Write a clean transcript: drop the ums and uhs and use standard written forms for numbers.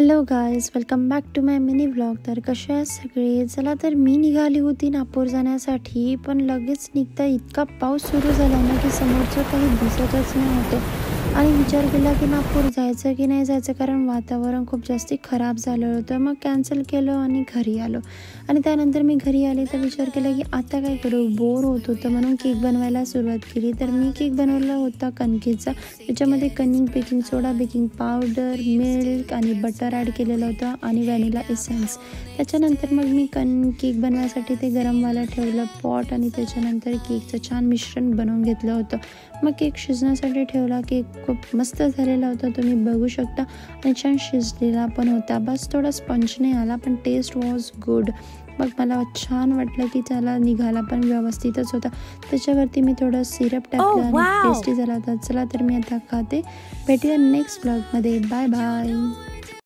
Hello guys, welcome back to my mini vlog. तर कसे आहेत सगळे? चला, तर मी निघाली होती नागपूर जाण्यासाठी, पण लगेच निघता इतका पाऊस सुरू झाला ना की समोरचं काही दिसतच नाही होते. आणि विचार केला की नागपूर जायचं की नाही जायचं, कारण वातावरण खूप जास्त खराब झालं होतं. मग कॅन्सल केलं आणि घरी आलो. आणि त्यानंतर मी घरी आले तर विचार केला की आता काय करू, बोर होत होतं, म्हणून केक बनवायला सुरुवात केली. तर मी केक बनवला होता कणकेचा. त्याच्यामध्ये कणिक, बेकिंग सोडा, बेकिंग पावडर, मिल्क आणि बटर ॲड केलेलं होतं आणि व्हॅनिला एसेन्स. त्याच्यानंतर मग मी केक बनवायसाठी ते गरमवाला ठेवलं पॉट, आणि त्याच्यानंतर केकचं छान मिश्रण बनवून घेतलं होतं. मग केक शिजण्यासाठी ठेवला. केक खूप मस्त झालेला होता, तुम्ही बघू शकता, आणि छान शिजलेला पण होता. बस थोडा स्पंज नाही आला, पण टेस्ट वॉज गुड. मग मला छान वाटलं की त्याला निघाला पण व्यवस्थितच होता. त्याच्यावरती मी थोडं सिरप टाकलं आणि टेस्टी झाला होता. चला, तर मी आता खाते. भेटूया नेक्स्ट ब्लॉगमध्ये. Bye bye.